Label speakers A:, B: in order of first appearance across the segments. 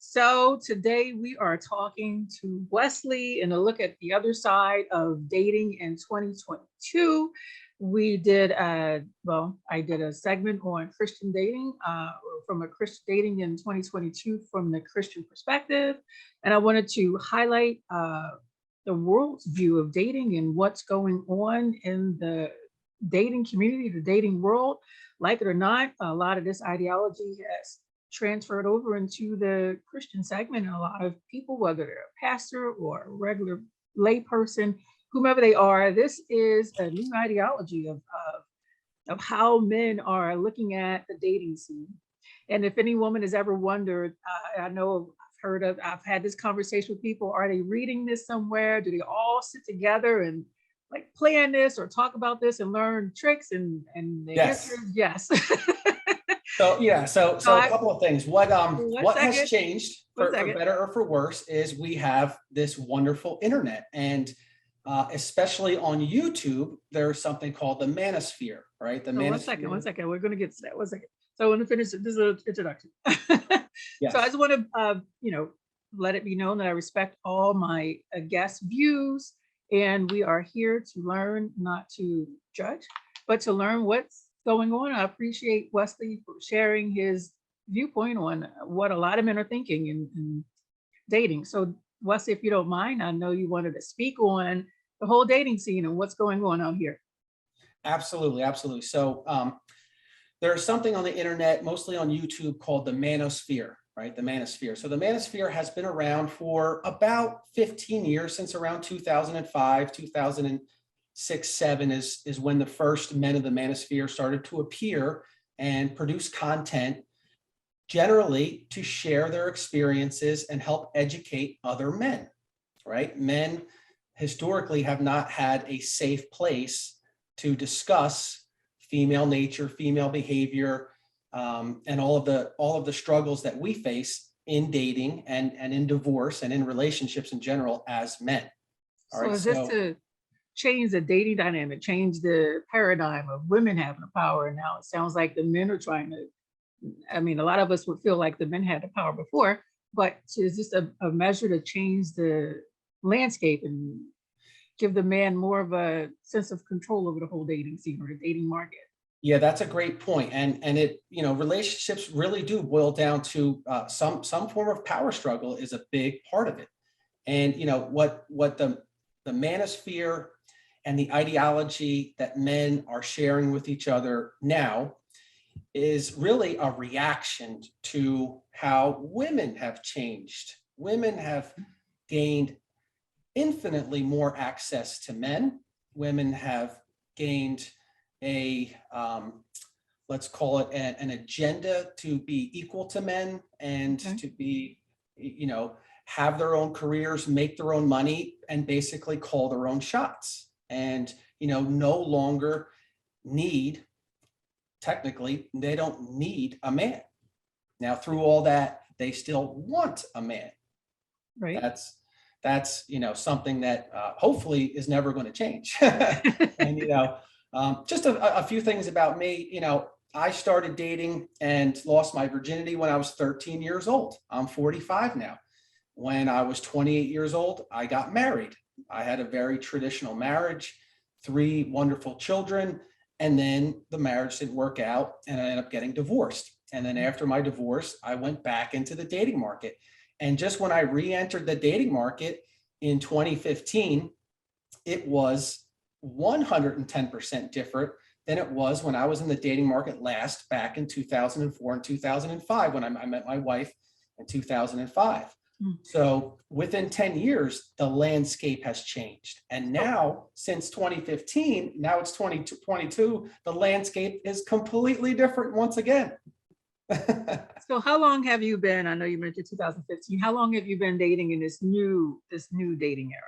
A: So today we are talking to Wesley and a look at the other side of dating in 2022. We did I did a segment on Christian dating, from a Christian dating in 2022 from the Christian perspective. And I wanted to highlight the world's view of dating and what's going on in the dating community, the dating world. Like it or not, a lot of this ideology has transferred over into the Christian segment, and a lot of people, whether they're a pastor or a regular layperson, whomever they are, this is a new ideology of how men are looking at the dating scene. And if any woman has ever wondered, I know I've had this conversation with people, are they reading this somewhere? Do they all sit together and like plan this or talk about this and learn tricks? And the answer
B: Yes.
A: is yes.
B: So a couple of things. What
A: Second,
B: has changed for better or for worse is we have this wonderful internet, and especially on YouTube, there's something called the manosphere, right? The manosphere.
A: One second. We're going to get to that. One second. So I want to finish. This is an introduction.
B: Yes.
A: So I just want to, let it be known that I respect all my guest views, and we are here to learn, not to judge, but to learn what's going on. I appreciate Wesley for sharing his viewpoint on what a lot of men are thinking in dating. So Wesley, if you don't mind, I know you wanted to speak on the whole dating scene and what's going on out here.
B: Absolutely. So there's something on the internet, mostly on YouTube, called the manosphere, right? The manosphere. So the manosphere has been around for about 15 years, since around 2005, 2006, 7 is when the first men of the manosphere started to appear and produce content, generally to share their experiences and help educate other men, right? Men historically have not had a safe place to discuss female nature, female behavior, and all of the struggles that we face in dating and in divorce and in relationships in general as men.
A: All right. Is this to change the dating dynamic, change the paradigm of women having the power? And now it sounds like the men are trying to, a lot of us would feel like the men had the power before, but is this a measure to change the landscape and give the man more of a sense of control over the whole dating scene or the dating market?
B: Yeah, that's a great point. And it, relationships really do boil down to some form of power struggle is a big part of it. And, what the manosphere and the ideology that men are sharing with each other now is really a reaction to how women have changed. Women have gained infinitely more access to men. Women have gained let's call it an agenda to be equal to men and to be, have their own careers, make their own money, and basically call their own shots. And, no longer technically, they don't need a man. Now, through all that, they still want a man.
A: Right.
B: That's something that hopefully is never going to change. And, just a few things about me. I started dating and lost my virginity when I was 13 years old. I'm 45 now. When I was 28 years old, I got married. I had a very traditional marriage, 3 wonderful children, and then the marriage didn't work out and I ended up getting divorced. And then after my divorce, I went back into the dating market. And just when I re-entered the dating market in 2015, it was 110% different than it was when I was in the dating market last, back in 2004 and 2005, when I met my wife in 2005. So within 10 years, the landscape has changed. And now, since 2015, now it's 2022, the landscape is completely different once again.
A: So how long have you been, I know you mentioned 2015, how long have you been dating in this new dating era?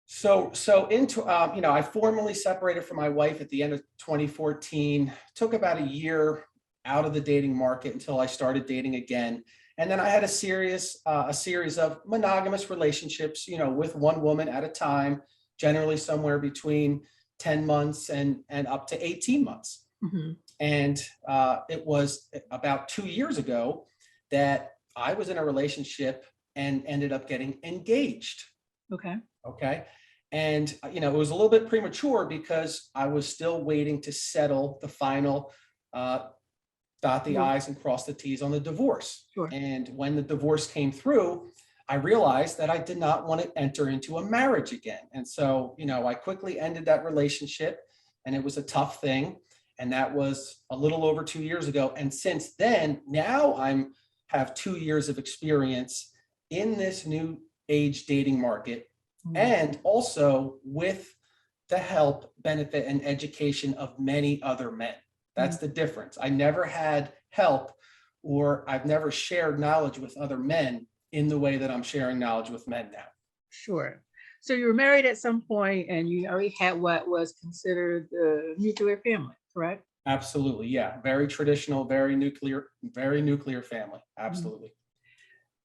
B: So I formally separated from my wife at the end of 2014, took about a year out of the dating market until I started dating again. And then I had a series of monogamous relationships, with one woman at a time, generally somewhere between 10 months and up to 18 months. Mm-hmm. And it was about 2 years ago that I was in a relationship and ended up getting engaged.
A: Okay.
B: Okay. And, it was a little bit premature because I was still waiting to settle the final, dot the
A: Well,
B: I's and cross the T's on the divorce.
A: sure.
B: And when the divorce came through, I realized that I did not want to enter into a marriage again. And so, I quickly ended that relationship, and it was a tough thing. And that was a little over 2 years ago. And since then, now have 2 years of experience in this new age dating market, and also with the help, benefit, and education of many other men. That's the difference. I never had help, or I've never shared knowledge with other men in the way that I'm sharing knowledge with men now.
A: Sure. So you were married at some point and you already had what was considered the nuclear family, correct?
B: Absolutely. Yeah. Very traditional, very nuclear family. Absolutely.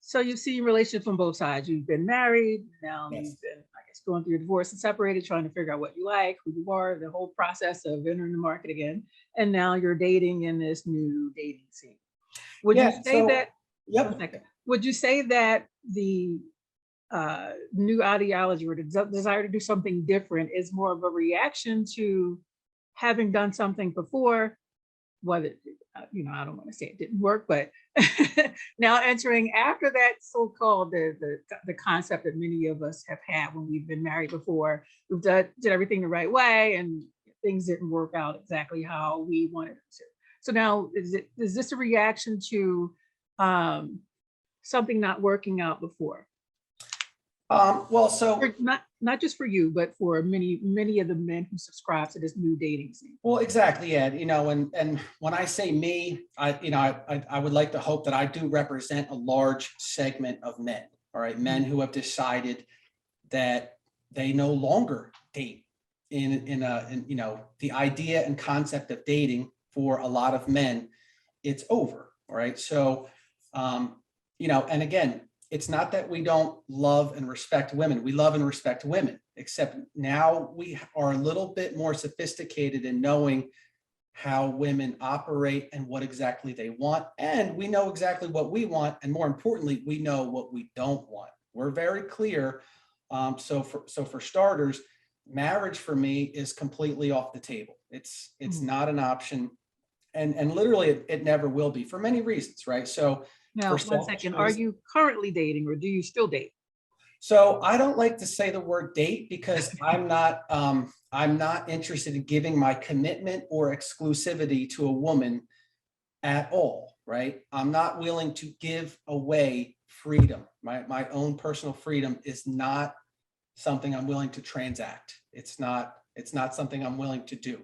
A: So you've seen relationships from both sides. You've been married, now
B: Yes.
A: you've been, I guess, going through your divorce and separated, trying to figure out what you like, who you are, the whole process of entering the market again. And now you're dating in this new dating scene. Would you
B: Yeah.
A: say
B: So,
A: that, one
B: yep.
A: second, would you say that the new ideology or the desire to do something different is more of a reaction to having done something before, whether, I don't want to say it didn't work, but now entering after that so-called the concept that many of us have had when we've been married before, we've did everything the right way and things didn't work out exactly how we wanted them to. So now is this a reaction to something not working out before?
B: Well, so
A: Not just for you, but for many of the men who subscribe to this new dating scene.
B: Well, exactly, Ed. And when I say me, I would like to hope that I do represent a large segment of men. All right, men who have decided that they no longer date in the idea and concept of dating for a lot of men, it's over. All right. So, and again, it's not that we don't love and respect women. We love and respect women, except now we are a little bit more sophisticated in knowing how women operate and what exactly they want. And we know exactly what we want. And more importantly, we know what we don't want. We're very clear. So for starters, marriage for me is completely off the table. It's not an option. And literally it never will be for many reasons, right? So
A: now, one second, are you currently dating or do you still date?
B: So I don't like to say the word date because I'm not interested in giving my commitment or exclusivity to a woman at all, right? I'm not willing to give away freedom. My own personal freedom is not something I'm willing to transact. It's not something I'm willing to do.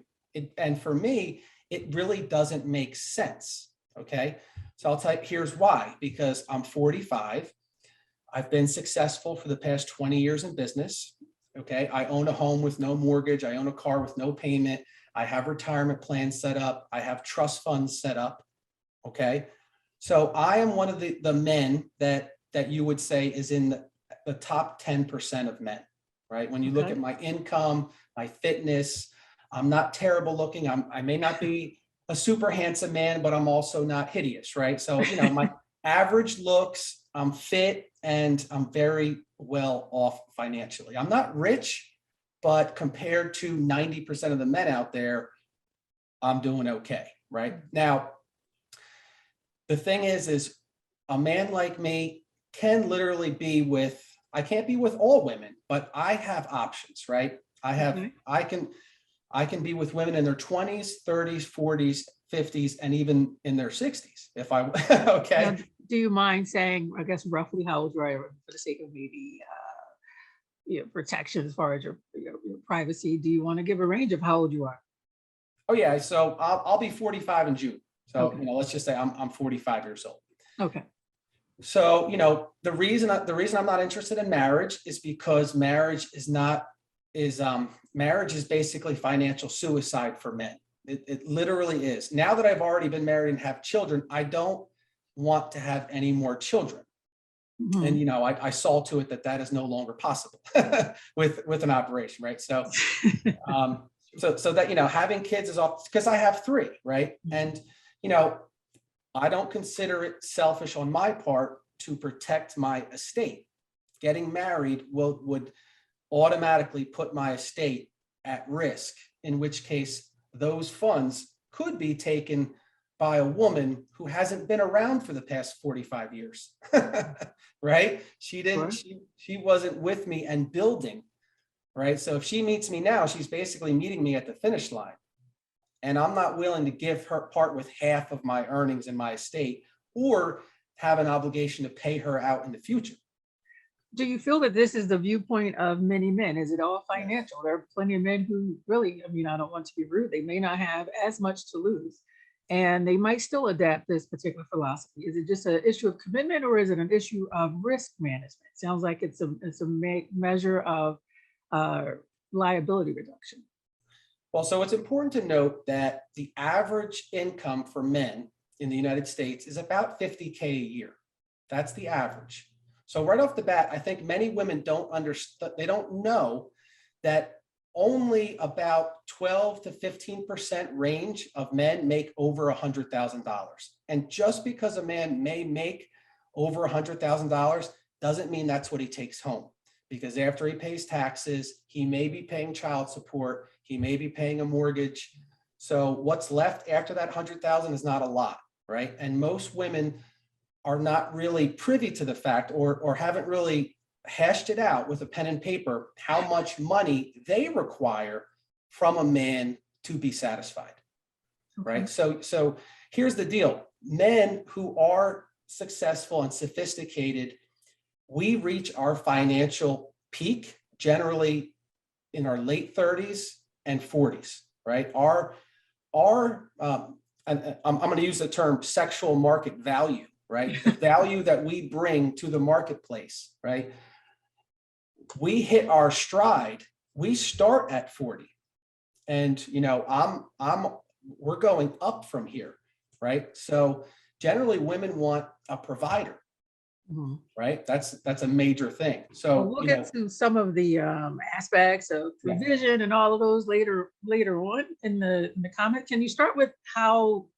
B: And for me, it really doesn't make sense. Okay. So I'll tell you, here's why, because I'm 45. I've been successful for the past 20 years in business. Okay. I own a home with no mortgage. I own a car with no payment. I have retirement plans set up. I have trust funds set up. Okay. So I am one of the men that you would say is in the top 10% of men, right? When you look at my income, my fitness, I'm not terrible looking. I may not be a super handsome man, but I'm also not hideous, right? So, my average looks, I'm fit, and I'm very well off financially. I'm not rich, but compared to 90% of the men out there, I'm doing okay, right? Now, the thing is a man like me can literally I can't be with all women, but I have options, right? I can be with women in their 20s, 30s, 40s, 50s, and even in their 60s. If I, okay.
A: Now, do you mind saying, I guess, roughly how old you are for the sake of maybe protection as far as your privacy? Do you want to give a range of how old you are?
B: Oh yeah, so I'll be 45 in June. So let's just say I'm 45 years old.
A: Okay.
B: So the reason I'm not interested in marriage is because marriage is basically financial suicide for men. It literally is. Now that I've already been married and have children, I don't want to have any more children. And I saw to it that is no longer possible with an operation, right? So so that having kids is off because I have 3, right? And I don't consider it selfish on my part to protect my estate. Getting married would automatically put my estate at risk, in which case those funds could be taken by a woman who hasn't been around for the past 45 years, right?
A: Sure.
B: She wasn't with me and building, right? So if she meets me now, she's basically meeting me at the finish line. And I'm not willing to give her part with half of my earnings in my estate or have an obligation to pay her out in the future.
A: Do you feel that this is the viewpoint of many men? Is it all
B: Yes.
A: financial? There are plenty of men who really, I mean, I don't want to be rude, they may not have as much to lose, and they might still adapt this particular philosophy. Is it just an issue of commitment, or is it an issue of risk management? Sounds like it's a measure of uh, liability reduction.
B: Well, so it's important to note that the average income for men in the United States is about 50K a year. That's the average. So right off the bat, I think many women don't understand, they don't know that only about 12 to 15% range of men make over $100,000. And just because a man may make over $100,000 doesn't mean that's what he takes home. Because after he pays taxes, he may be paying child support, he may be paying a mortgage. So what's left after that 100,000 is not a lot, right? And most women are not really privy to the fact or haven't really hashed it out with a pen and paper how much money they require from a man to be satisfied, right? So here's the deal. Men who are successful and sophisticated, we reach our financial peak generally in our late 30s and 40s, right? And I'm going to use the term sexual market value, right? The value that we bring to the marketplace, right? We hit our stride. We start at 40, and we're going up from here, right? So generally, women want a provider.
A: Mhm.
B: Right? That's a major thing.
A: Well,
B: So,
A: we'll get to some of the aspects of
B: Yeah.
A: provision and all of those later on in the comment. Can you start with how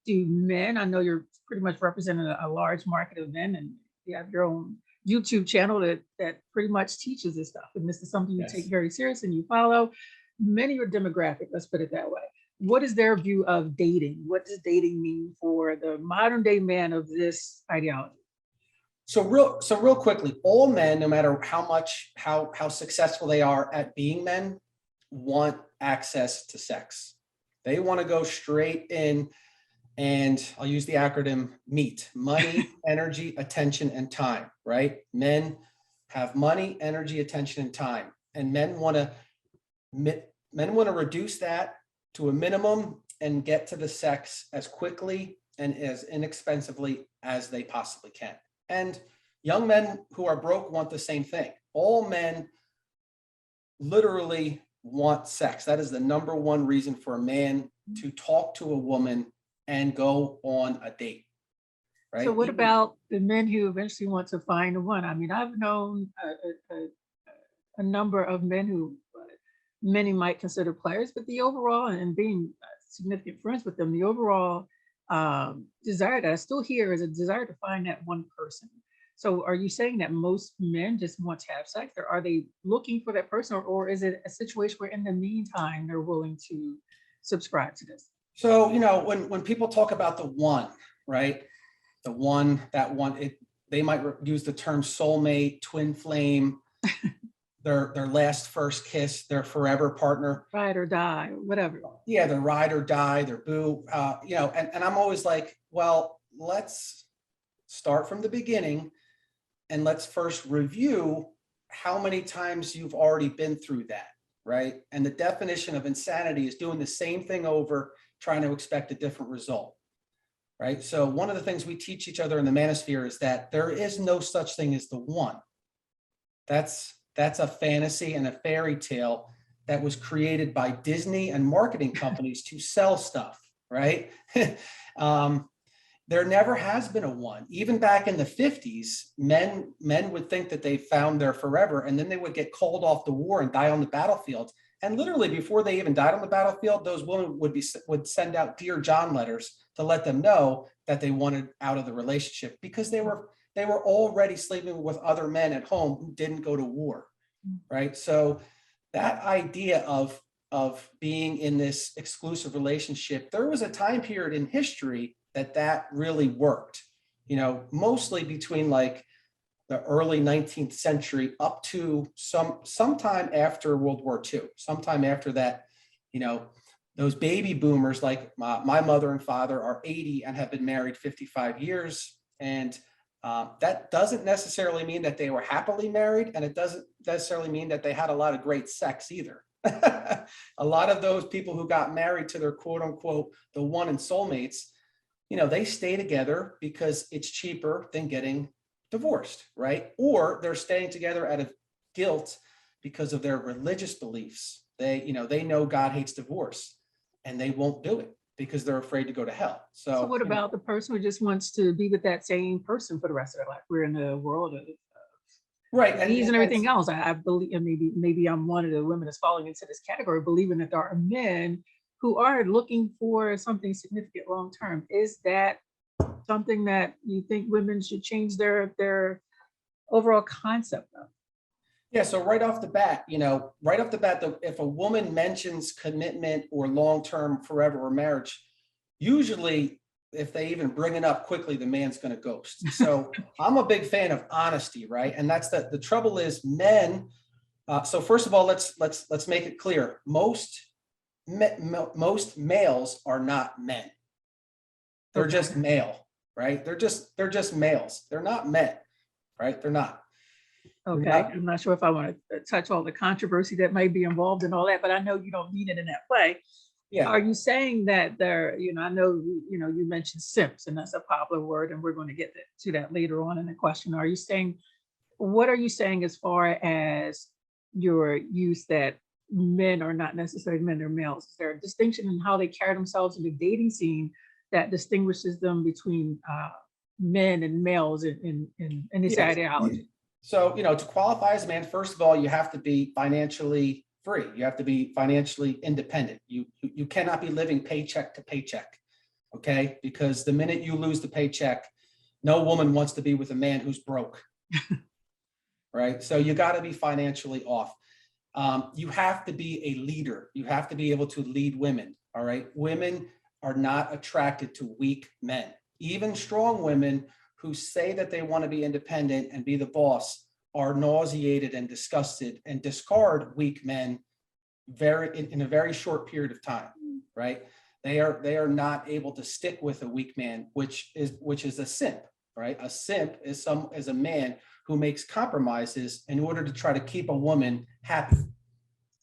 A: do men? I know you're pretty much representing a large market of men, and you have your own YouTube channel that pretty much teaches this stuff. And this is something you take
B: Yes.
A: very serious and you follow. Many are demographic. Let's put it that way. What is their view of dating? What does dating mean for the modern day man of this ideology?
B: So real quickly, all men, no matter how successful they are at being men, want access to sex. They want to go straight in, and I'll use the acronym MEAT: money, energy, attention, and time, right? Men have money, energy, attention, and time. And men want to reduce that to a minimum and get to the sex as quickly and as inexpensively as they possibly can. And young men who are broke want the same thing. All men literally want sex. That is the number one reason for a man to talk to a woman and go on a date, right?
A: So what about the men who eventually want to find the one? I mean, I've known a number of men who many might consider players, but the overall, and being significant friends with them, the overall desire that I still hear is a desire to find that one person. So are you saying that most men just want to have sex, or are they looking for that person, or is it a situation where in the meantime they're willing to subscribe to this?
B: So, when people talk about the one, right? The one, that one, they might use the term soulmate, twin flame, their last first kiss, their forever partner.
A: Ride or die, or whatever.
B: Yeah, their ride or die, their boo, and I'm always like, well, let's start from the beginning and let's first review how many times you've already been through that, right? And the definition of insanity is doing the same thing over, trying to expect a different result, right? So one of the things we teach each other in the manosphere is that there is no such thing as the one. That's a fantasy and a fairy tale that was created by Disney and marketing companies to sell stuff, right? There never has been a one. Even back in the 50s, men would think that they found their forever, and then they would get called off the war and die on the battlefield. And literally before they even died on the battlefield, those women would send out Dear John letters to let them know that they wanted out of the relationship because they were already sleeping with other men at home who didn't go to war, right? So that idea of being in this exclusive relationship, there was a time period in history that really worked, you know, mostly between like the early 19th century up to sometime after World War II, sometime after that, you know, those baby boomers like my mother and father are 80 and have been married 55 years. And that doesn't necessarily mean that they were happily married, and it doesn't necessarily mean that they had a lot of great sex either. A lot of those people who got married to their quote unquote, the one and soulmates, you know, they stay together because it's cheaper than getting divorced, right? Or they're staying together out of guilt because of their religious beliefs. They know God hates divorce and they won't do it because they're afraid to go to hell.
A: So what
B: you know,
A: about the person who just wants to be with that same person for the rest of their life? We're in a world of
B: right.
A: disease and everything else. I believe, and maybe I'm one of the women that's falling into this category, believing that there are men who are looking for something significant long term. Is that something that you think women should change their overall concept of?
B: Yeah, so right off the bat, if a woman mentions commitment or long-term forever or marriage, usually if they even bring it up quickly, the man's going to ghost. So I'm a big fan of honesty, right? And that's the trouble is men. So first of all, let's make it clear. Most males are not men. They're just male, right? They're just males. They're not men, right? They're not.
A: Okay, I'm not sure if I want to touch all the controversy that might be involved in all that, but I know you don't mean it in that way.
B: Yeah.
A: Are you saying that there, I know, you mentioned simps, and that's a popular word, and we're going to get to that later on in the question. What are you saying as far as your use that men are not necessarily men, they're males? Is there a distinction in how they carry themselves in the dating scene that distinguishes them between men and males in this ideology?
B: So, to qualify as a man, first of all, you have to be financially free. You have to be financially independent. You cannot be living paycheck to paycheck, okay? Because the minute you lose the paycheck, no woman wants to be with a man who's broke, right? So you got to be financially off. You have to be a leader. You have to be able to lead women, all right? Women are not attracted to weak men. Even strong women who say that they want to be independent and be the boss are nauseated and disgusted and discard weak men in a very short period of time, right? They are not able to stick with a weak man, which is a simp, right? A simp is a man who makes compromises in order to try to keep a woman happy,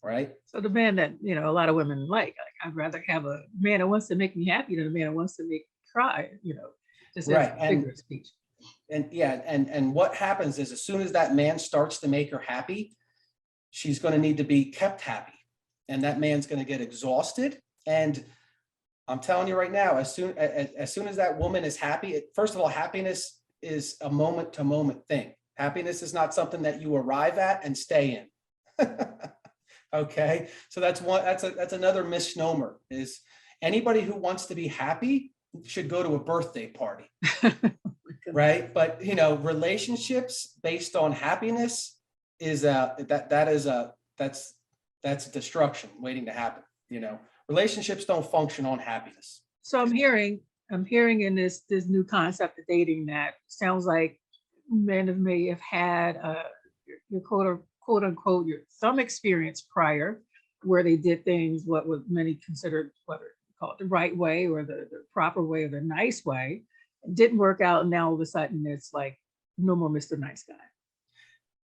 B: right?
A: So the man that a lot of women like I'd rather have a man that wants to make me happy than a man that wants to make me cry, just
B: right.
A: as a figure of speech.
B: And what happens is as soon as that man starts to make her happy, she's going to need to be kept happy, and that man's going to get exhausted. And I'm telling you right now, as soon as that woman is happy, first of all, happiness is a moment to moment thing. Happiness is not something that you arrive at and stay in. Okay, so that's another misnomer. Is anybody who wants to be happy should go to a birthday party. Right. But, relationships based on happiness is that's destruction waiting to happen. Relationships don't function on happiness.
A: So I'm hearing in this new concept of dating that sounds like men may have had your quote unquote some experience prior where they did things what was many considered, whether you call it the right way or the proper way or the nice way. It didn't work out, and now all of a sudden it's like no more Mr. Nice Guy.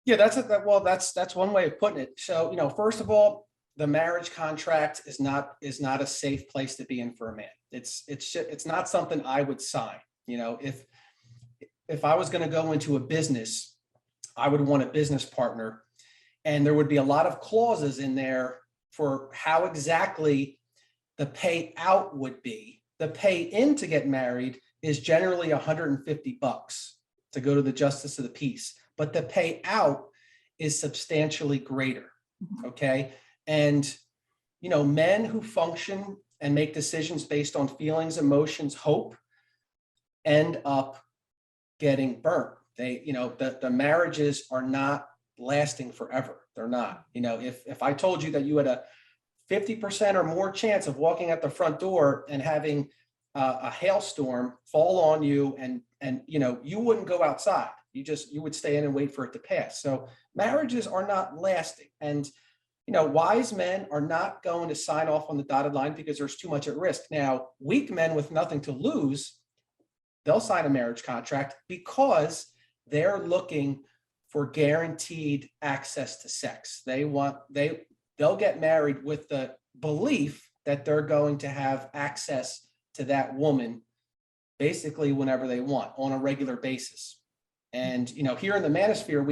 B: Yeah, that's one way of putting it. So, first of all, the marriage contract is not a safe place to be in for a man. It's not something I would sign. If I was going to go into a business, I would want a business partner, and there would be a lot of clauses in there for how exactly the payout would be. The pay in to get married is generally $150 to go to the justice of the peace, but the payout is substantially greater. Okay. And, men who function and make decisions based on feelings, emotions, hope, end up getting burnt. They, the marriages are not lasting forever. They're not. If I told you that you had a 50% or more chance of walking out the front door and having a hailstorm fall on you, and you wouldn't go outside. You would stay in and wait for it to pass. So marriages are not lasting. And wise men are not going to sign off on the dotted line because there's too much at risk. Now, weak men with nothing to lose, they'll sign a marriage contract because they're looking for guaranteed access to sex. They'll get married with the belief that they're going to have access to that woman basically whenever they want on a regular basis. And here in the manosphere,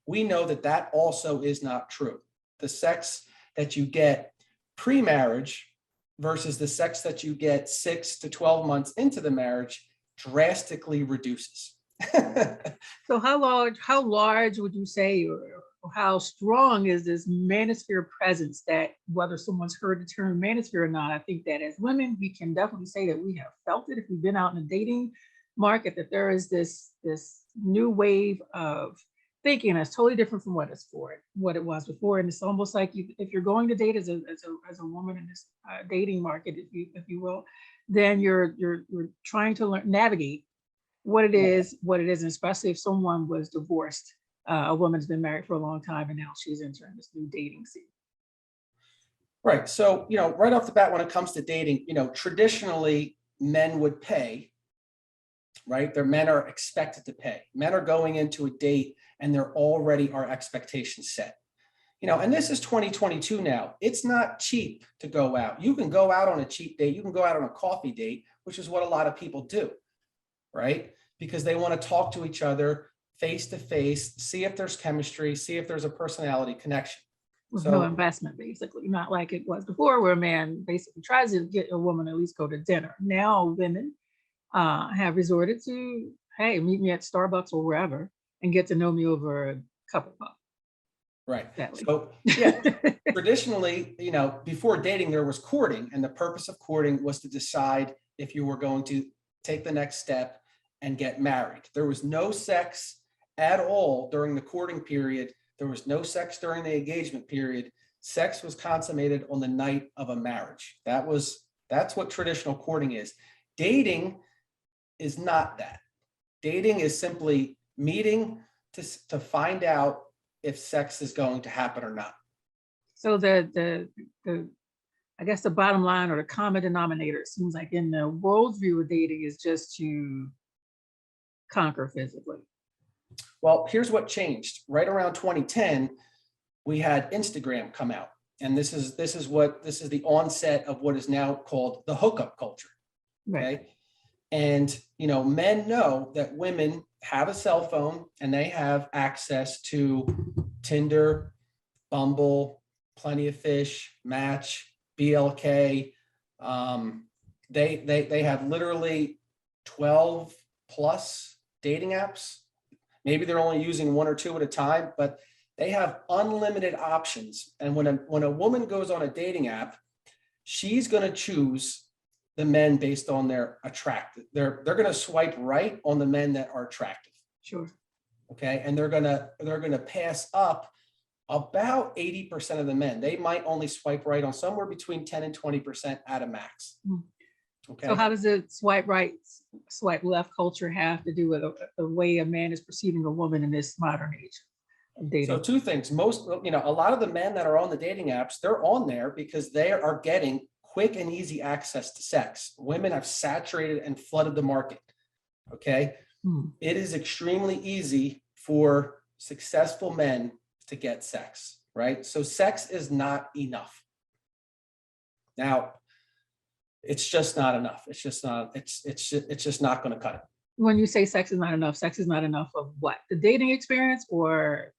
B: we know that also is not true. The sex that you get pre-marriage versus the sex that you get 6 to 12 months into the marriage drastically reduces.
A: So how large would you say, or how strong is this manosphere presence, that whether someone's heard the term manosphere or not, I think that as women, we can definitely say that we have felt it if we've been out in the dating market, that there is this new wave of thinking that's totally different from what it was before. And it's almost like if you're going to date as a woman in this dating market, if you will, then you're trying to navigate what it is, and especially if someone was divorced, a woman's been married for a long time and now she's entering this new dating scene.
B: Right. So, right off the bat, when it comes to dating, traditionally men would pay, right? Their men are expected to pay. Men are going into a date and there already are expectations set. And this is 2022 now. It's not cheap to go out. You can go out on a cheap date. You can go out on a coffee date, which is what a lot of people do, right? Because they want to talk to each other face to face, see if there's chemistry, see if there's a personality connection.
A: With no investment, basically, not like it was before, where a man basically tries to get a woman to at least go to dinner. Now women have resorted to, hey, meet me at Starbucks or wherever and get to know me over a cup of coffee.
B: Right. So yeah, traditionally, before dating, there was courting, and the purpose of courting was to decide if you were going to take the next step and get married. There was no sex at all during the courting period. There was no sex during the engagement period. Sex was consummated on the night of a marriage. That's what traditional courting is. Dating is not that. Dating is simply meeting to find out if sex is going to happen or not.
A: So the I guess the bottom line or the common denominator, it seems like in the worldview of dating, is just to conquer physically.
B: Well, here's what changed. Right around 2010, we had Instagram come out. And this is the onset of what is now called the hookup culture. Okay. Right. And, men know that women have a cell phone and they have access to Tinder, Bumble, Plenty of Fish, Match, BLK. They have literally 12 plus dating apps. Maybe they're only using 1 or 2 at a time, but they have unlimited options. And when a woman goes on a dating app, she's going to choose the men based on their attractive. They're going to swipe right on the men that are attractive.
A: Sure. Okay.
B: And they're going to pass up about 80% of the men. They might only swipe right on somewhere between 10 and 20% at a max.
A: Okay. So how does the swipe right, swipe left culture have to do with the way a man is perceiving a woman in this modern age of dating?
B: So 2 things. A lot of the men that are on the dating apps, they're on there because they are getting quick and easy access to sex. Women have saturated and flooded the market. Okay. It is extremely easy for successful men to get sex, right? So sex is not enough. Now, it's just not enough. It's just not going to cut it.
A: When you say sex is not enough of what? The dating experience, or?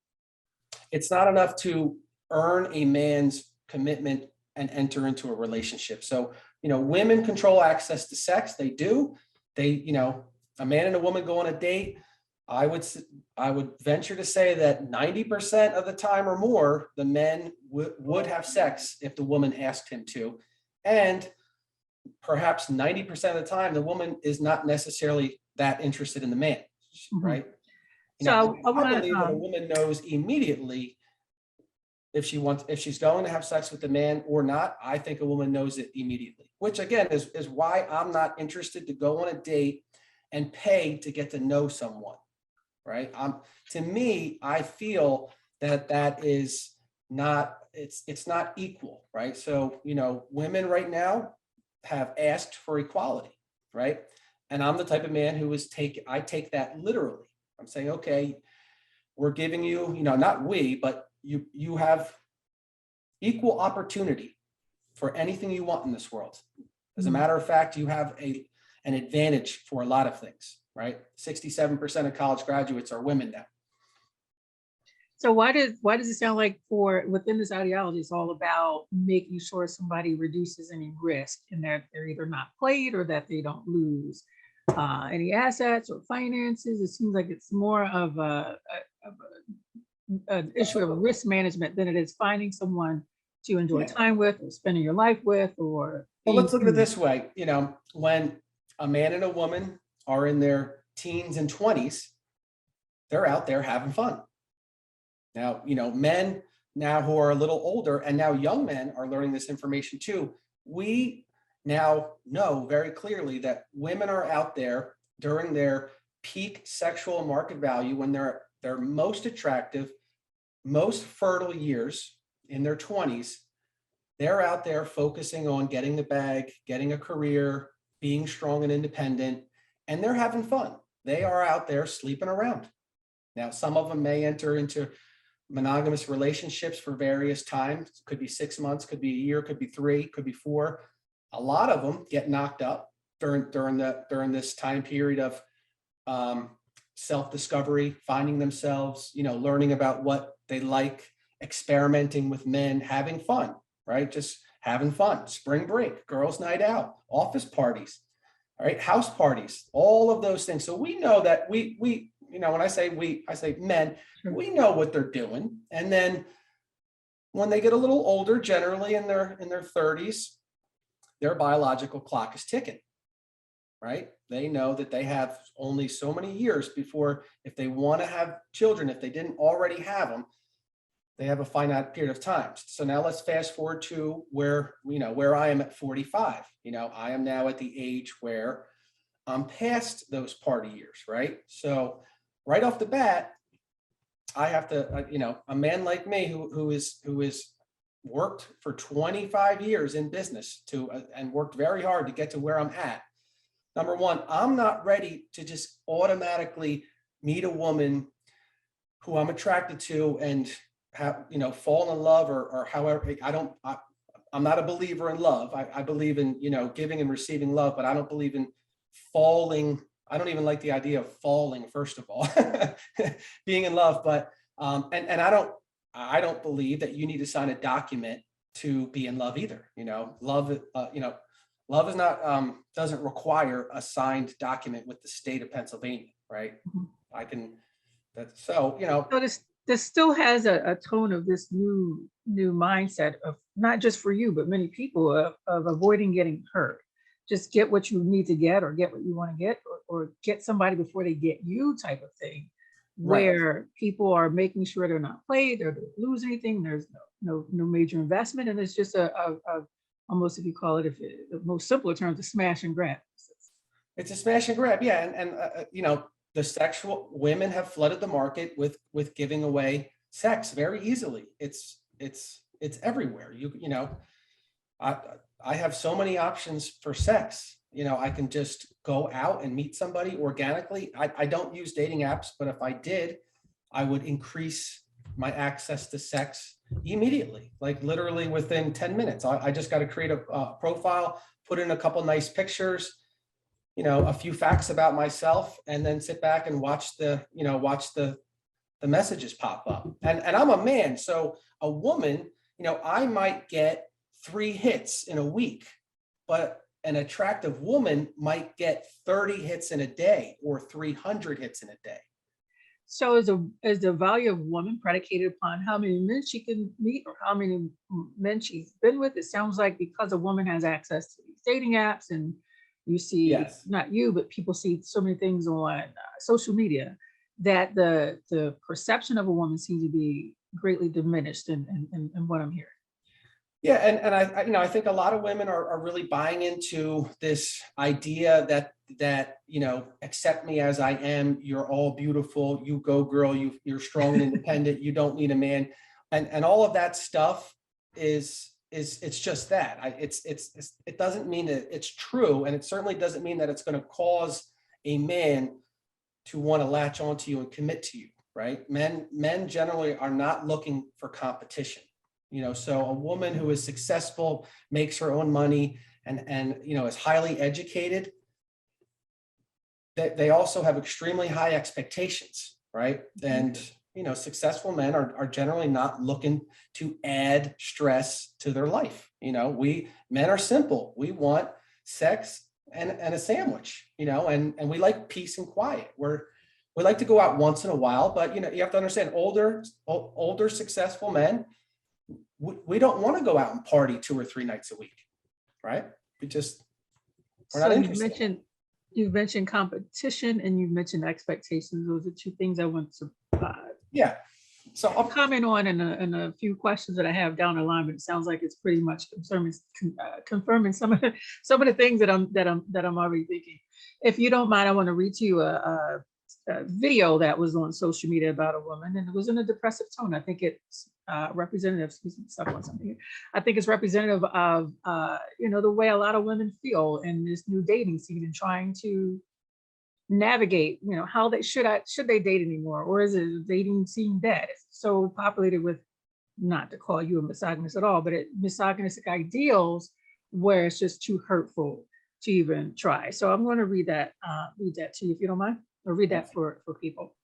B: It's not enough to earn a man's commitment and enter into a relationship. So, women control access to sex. They do. A man and a woman go on a date. I would venture to say that 90% of the time or more, the men would have sex if the woman asked him to. And perhaps 90% of the time, the woman is not necessarily that interested in the man, right? You know,
A: So I
B: I
A: want
B: believe that a
A: to,
B: woman knows immediately if she's going to have sex with the man or not. I think a woman knows it immediately, which again is why I'm not interested to go on a date and pay to get to know someone, right? To me, I feel that that is not, it's not equal, right? So, you know, women right now have asked for equality, right? And I'm the type of man who I take that literally. I'm saying, okay, we're giving you, you know, not we, but you have equal opportunity for anything you want in this world. As a matter of fact, you have an advantage for a lot of things, right? 67% of college graduates are women now.
A: so why does it sound like for within this ideology, it's all about making sure somebody reduces any risk and that they're either not played or that they don't lose any assets or finances? It seems like it's more of an issue of risk management than it is finding someone to enjoy
B: Yeah.
A: time with or spending your life with or
B: Well,
A: being
B: let's look at it this way. You know, when a man and a woman are in their teens and 20s, they're out there having fun. Now, you know, men now who are a little older and now young men are learning this information too. We now know very clearly that women are out there during their peak sexual market value when they're most attractive, most fertile years in their 20s. They're out there focusing on getting the bag, getting a career, being strong and independent, and they're having fun. They are out there sleeping around. Now, some of them may enter into monogamous relationships for various times. It could be 6 months, could be a year, could be 3, could be 4. A lot of them get knocked up during this time period of self-discovery, finding themselves, you know, learning about what they like, experimenting with men, having fun, right? Just having fun. Spring break, girls' night out, office parties, all right, house parties, all of those things. So we know that we you know, when I say we, I say men, we know what they're doing. And then when they get a little older, generally in their 30s, their biological clock is ticking, right? They know that they have only so many years before, if they want to have children, if they didn't already have them, they have a finite period of time. So now let's fast forward to where, you know, where I am at 45. You know, I am now at the age where I'm past those party years, right? So right off the bat, I have to, you know, a man like me who is worked for 25 years in business and worked very hard to get to where I'm at. Number one, I'm not ready to just automatically meet a woman who I'm attracted to and have, you know, fall in love or however. I'm not a believer in love. I believe in, you know, giving and receiving love, but I don't believe in falling. I don't even like the idea of falling, first of all, being in love. But and I don't believe that you need to sign a document to be in love either. You know, love is not doesn't require a signed document with the state of Pennsylvania, right? I can so, you know.
A: So this still has a tone of this new mindset of not just for you, but many people of avoiding getting hurt. Just get what you need to get or get what you want to get or get somebody before they get you type of thing, where
B: Right.
A: people are making sure they're not played or they don't lose anything. There's no major investment. And it's just a almost, if you call it, the most simpler terms, a smash and grab.
B: It's a smash and grab. Yeah. And you know, the sexual women have flooded the market with giving away sex very easily. It's everywhere. You know, I have so many options for sex. You know, I can just go out and meet somebody organically. I don't use dating apps, but if I did, I would increase my access to sex immediately, like literally within 10 minutes. I just got to create a profile, put in a couple nice pictures, you know, a few facts about myself, and then sit back and watch the messages pop up. And I'm a man, so a woman, you know, I might get 3 hits in a week, but an attractive woman might get 30 hits in a day or 300 hits in a day.
A: So is the value of a woman predicated upon how many men she can meet or how many men she's been with? It sounds like because a woman has access to these dating apps, and you see,
B: Yes.
A: not you, but people see so many things on social media, that the perception of a woman seems to be greatly diminished in what I'm hearing.
B: Yeah, and I think a lot of women are really buying into this idea that accept me as I am. You're all beautiful. You go, girl. You're strong and independent. You don't need a man, and all of that stuff is it's just that. It doesn't mean that it's true, and it certainly doesn't mean that it's going to cause a man to want to latch onto you and commit to you. Right? Men generally are not looking for competition. So a woman who is successful, makes her own money, and is highly educated, they also have extremely high expectations, right? And successful men are generally not looking to add stress to their life. Men are simple. We want sex and a sandwich, and we like peace and quiet. We like to go out once in a while, but you have to understand, older successful men, we don't want to go out and party 2 or 3 nights a week, right? We're not
A: So
B: interested.
A: you've mentioned competition and you've mentioned expectations. Those are two things I want to
B: Yeah. So
A: I'll comment on in a few questions that I have down the line, but it sounds like it's pretty much confirming some of the things that I'm already thinking. If you don't mind, I want to read to you a video that was on social media about a woman, and it was in a depressive tone. I think it's representative. Excuse me, stuff on something here. I think it's representative of the way a lot of women feel in this new dating scene and trying to navigate, how should they date anymore, or is it dating scene dead? It's so populated with, not to call you a misogynist at all, but misogynistic ideals where it's just too hurtful to even try. So I'm going to read that to you if you don't mind, or read that for people.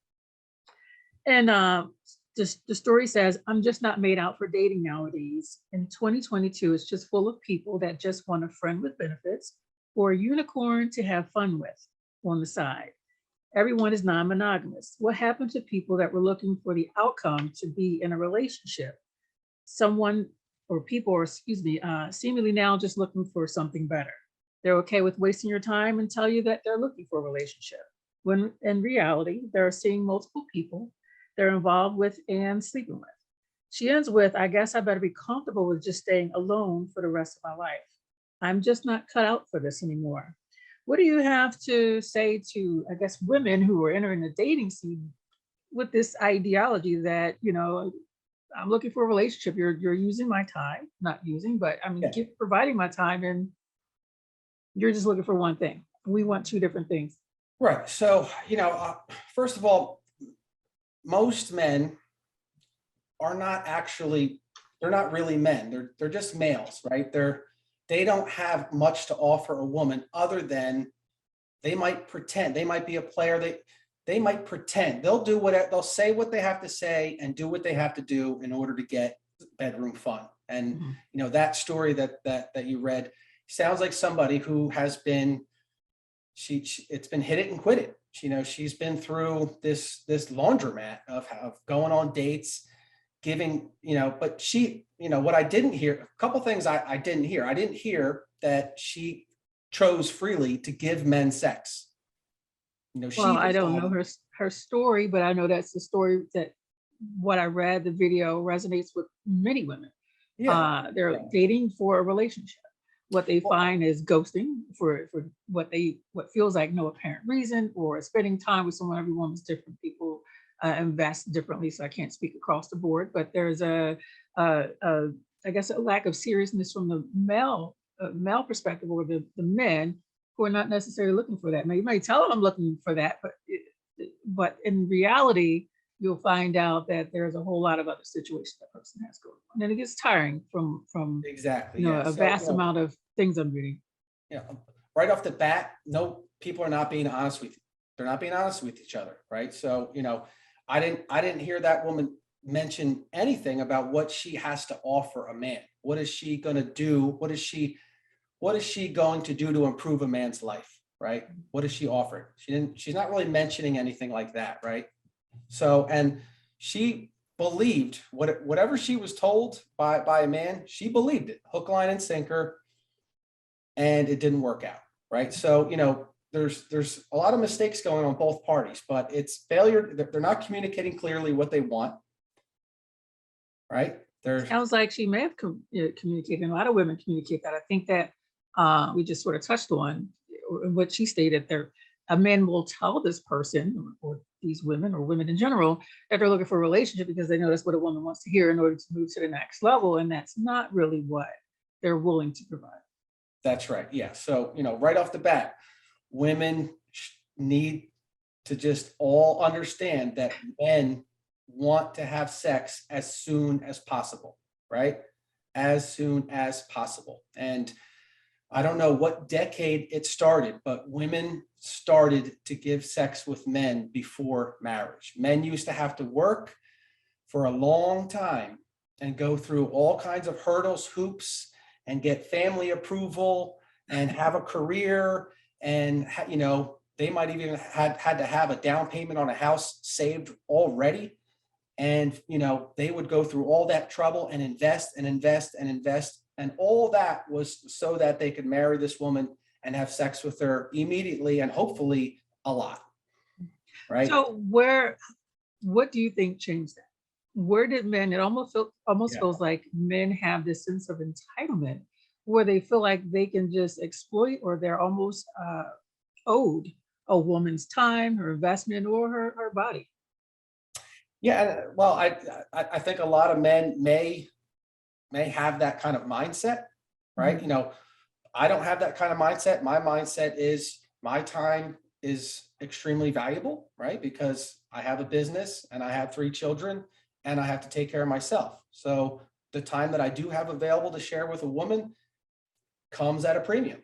A: And the story says, I'm just not made out for dating nowadays. In 2022, it's just full of people that just want a friend with benefits or a unicorn to have fun with on the side. Everyone is non-monogamous. What happened to people that were looking for the outcome to be in a relationship? People are seemingly now just looking for something better. They're okay with wasting your time and tell you that they're looking for a relationship, when in reality, they're seeing multiple people they're involved with and sleeping with. She ends with, I guess I better be comfortable with just staying alone for the rest of my life. I'm just not cut out for this anymore. What do you have to say to, I guess, women who are entering the dating scene with this ideology that, I'm looking for a relationship. You're using my time, not using, but I mean, providing my time, and you're just looking for one thing. We want two different things.
B: Right. So, first of all, most men are they're not really men. They're just males, right? They don't have much to offer a woman other than they might pretend. They might be a player. They might pretend. They'll say what they have to say and do what they have to do in order to get bedroom fun. And that story that you read sounds like somebody who has been it's been hit it and quit it. She's been through this laundromat of going on dates, giving, but what I didn't hear, a couple things I didn't hear. I didn't hear that she chose freely to give men sex.
A: Well, I don't know her story, but I know that's the story that what I read, the video resonates with many women. They're dating for a relationship. What they find is ghosting for what feels like no apparent reason, or spending time with someone. Every woman's different. People invest differently, so I can't speak across the board. But there's I guess a lack of seriousness from the male perspective, or the men who are not necessarily looking for that. Now you might tell them I'm looking for that, but in reality, you'll find out that there's a whole lot of other situations that person has going on, and it gets tiring from
B: exactly
A: a vast amount of things I'm reading.
B: Right off the bat, no, people are not being honest with you. They're not being honest with each other, right? So I didn't hear that woman mention anything about what she has to offer a man. What is she going to do? What is she going to do to improve a man's life, right? What is she offering? She's not really mentioning anything like that, right? So, and she believed whatever she was told by a man, she believed it, hook, line, and sinker. and it didn't work out, right? So, there's a lot of mistakes going on both parties, but it's failure. They're not communicating clearly what they want, right? There's
A: Sounds like she may have communicated. A lot of women communicate that. I think that we just sort of touched on what she stated there. A man will tell this person or these women or women in general that they're looking for a relationship because they know that's what a woman wants to hear in order to move to the next level. And that's not really what they're willing to provide.
B: That's right. Yeah. So, right off the bat, women need to just all understand that men want to have sex as soon as possible, right? As soon as possible. And I don't know what decade it started, but women started to give sex with men before marriage. Men used to have to work for a long time and go through all kinds of hurdles, hoops, and get family approval and have a career. And, they might even had to have a down payment on a house saved already. And, they would go through all that trouble and invest and invest and invest. And all that was so that they could marry this woman and have sex with her immediately and hopefully a lot. Right.
A: So what do you think changed that? Where did men, it almost feels like men have this sense of entitlement where they feel like they can just exploit, or they're almost owed a woman's time, her investment, or her body.
B: Yeah. Well, I think a lot of men may have that kind of mindset, right?
A: Mhm.
B: I don't have that kind of mindset. My mindset is my time is extremely valuable, right? Because I have a business and I have 3 children and I have to take care of myself. So the time that I do have available to share with a woman comes at a premium,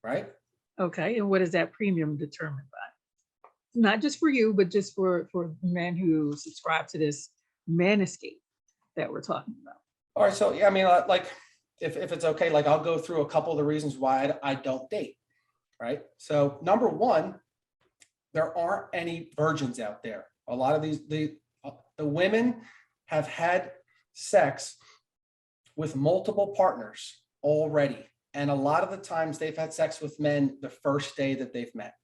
B: right?
A: Okay, and what is that premium determined by? Not just for you, but just for men who subscribe to this manscape that we're talking about.
B: All right. So, yeah, I mean, like, if it's okay, like, I'll go through a couple of the reasons why I don't date, right? So, number one, there aren't any virgins out there. A lot of the women have had sex with multiple partners already. And a lot of the times they've had sex with men the first day that they've met.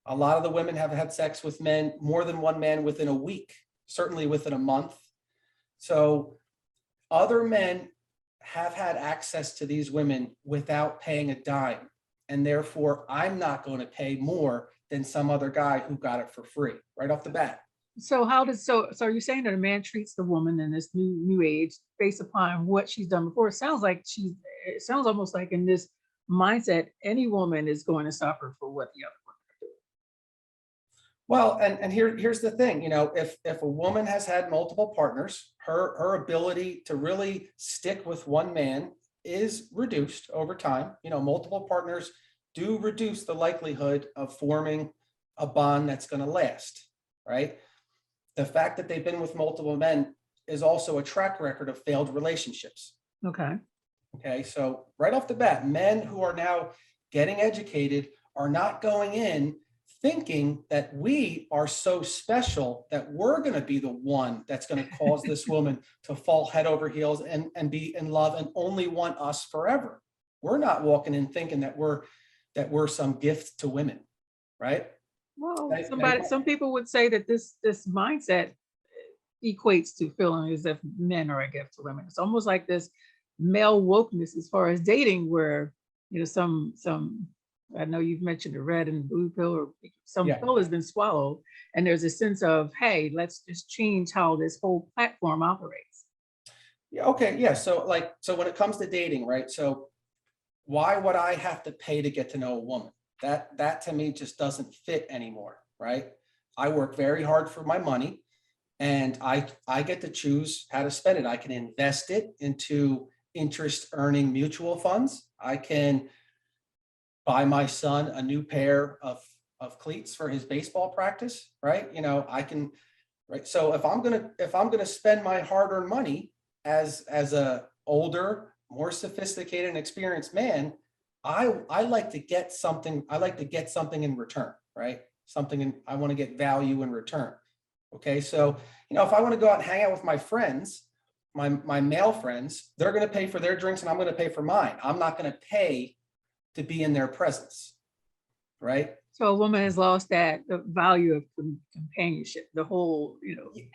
B: A lot of the women have had sex with men, more than one man, within a week, certainly within a month. So other men have had access to these women without paying a dime. And therefore, I'm not going to pay more than some other guy who got it for free right off the bat.
A: So are you saying that a man treats the woman in this new age based upon what she's done before? It sounds almost like in this mindset, any woman is going to suffer for what the other
B: Well, and here's the thing, if a woman has had multiple partners, her ability to really stick with one man is reduced over time. Multiple partners do reduce the likelihood of forming a bond that's going to last, right? The fact that they've been with multiple men is also a track record of failed relationships.
A: Okay.
B: Okay, so right off the bat, men who are now getting educated are not going in thinking that we are so special that we're going to be the one that's going to cause this woman to fall head over heels and be in love and only want us forever. We're not walking in thinking that we're some gift to women, right?
A: Well, some people would say that this mindset equates to feeling as if men are a gift to women. It's almost like this male wokeness as far as dating, where some I know you've mentioned the red and blue pill, or some pill has been swallowed, and there's a sense of, hey, let's just change how this whole platform operates.
B: Yeah. Okay. Yeah. So when it comes to dating, right? So why would I have to pay to get to know a woman? That to me just doesn't fit anymore, right? I work very hard for my money, and I get to choose how to spend it. I can invest it into interest earning mutual funds. I can buy my son a new pair of cleats for his baseball practice, right? I can, right? So if I'm gonna spend my hard-earned money as a older, more sophisticated and experienced man, I like to get something. I like to get something in return, right? I want to get value in return. Okay. So, if I want to go out and hang out with my friends, my male friends, they're going to pay for their drinks and I'm going to pay for mine. I'm not going to pay to be in their presence, right?
A: So a woman has lost the value of companionship. The whole,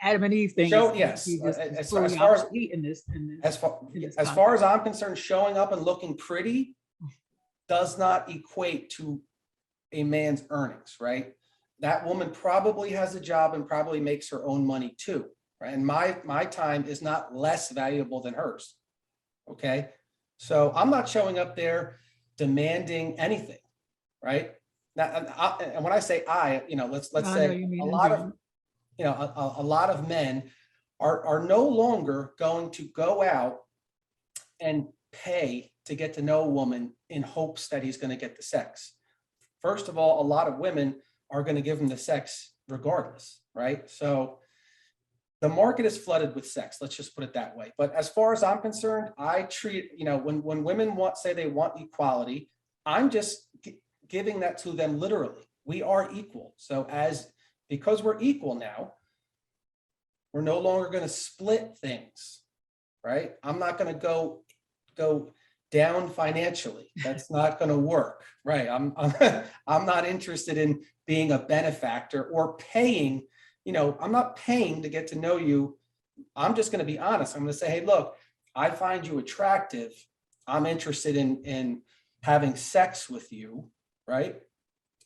A: Adam and Eve thing
B: So
A: is
B: yes,
A: is
B: as
A: totally
B: far as
A: obsolete in this
B: as far
A: in this
B: as far as
A: context.
B: I'm concerned, showing up and looking pretty does not equate to a man's earnings, right? That woman probably has a job and probably makes her own money too, right? And my time is not less valuable than hers. Okay. So I'm not showing up there demanding anything, right? Now, and when I say let's
A: I know
B: say
A: you mean
B: a
A: in
B: lot of,
A: general.
B: a lot of men are no longer going to go out and pay to get to know a woman in hopes that he's going to get the sex. First of all, a lot of women are going to give him the sex regardless, right? So the market is flooded with sex. Let's just put it that way. But as far as I'm concerned, I treat, when women say they want equality, I'm just giving that to them literally. We are equal. So because we're equal now, we're no longer going to split things, right? I'm not going to go down financially. That's not going to work, right? I'm not interested in being a benefactor or paying. I'm not paying to get to know you. I'm just going to be honest. I'm going to say, hey, look, I find you attractive. I'm interested in having sex with you, right?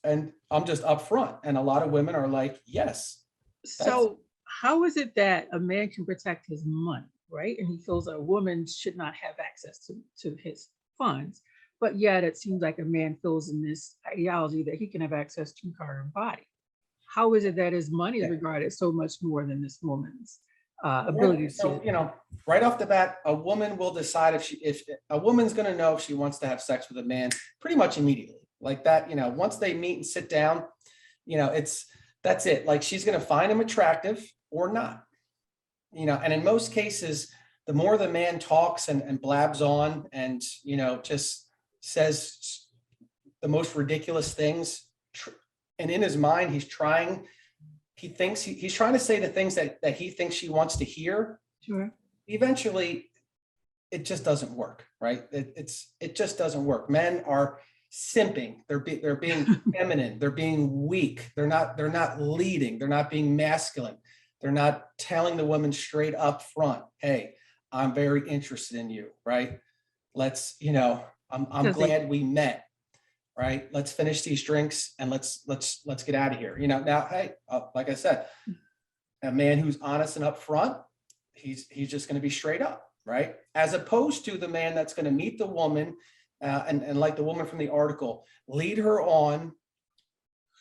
B: And I'm just upfront. And a lot of women are like, yes.
A: So how is it that a man can protect his money, right? And he feels a woman should not have access to his funds, but yet it seems like a man feels in this ideology that he can have access to her own body. How is it that his money is regarded so much more than this woman's ability to?
B: Right off the bat, a woman will decide if a woman's going to know if she wants to have sex with a man pretty much immediately, like that. Once they meet and sit down, that's it. Like, she's going to find him attractive or not, and in most cases, the more the man talks and blabs on and, just says the most ridiculous things, and in his mind, he thinks he's trying to say the things that he thinks she wants to hear.
A: Sure.
B: Eventually, it just doesn't work, right? It just doesn't work. Men are simping. They're being feminine. They're being weak. They're not leading. They're not being masculine. They're not telling the woman straight up front, hey, I'm very interested in you, right? Let's, I'm glad we met, right? Let's finish these drinks and let's get out of here. Now, hey, like I said, a man who's honest and upfront, he's just going to be straight up, right? As opposed to the man that's going to meet the woman and like the woman from the article, lead her on,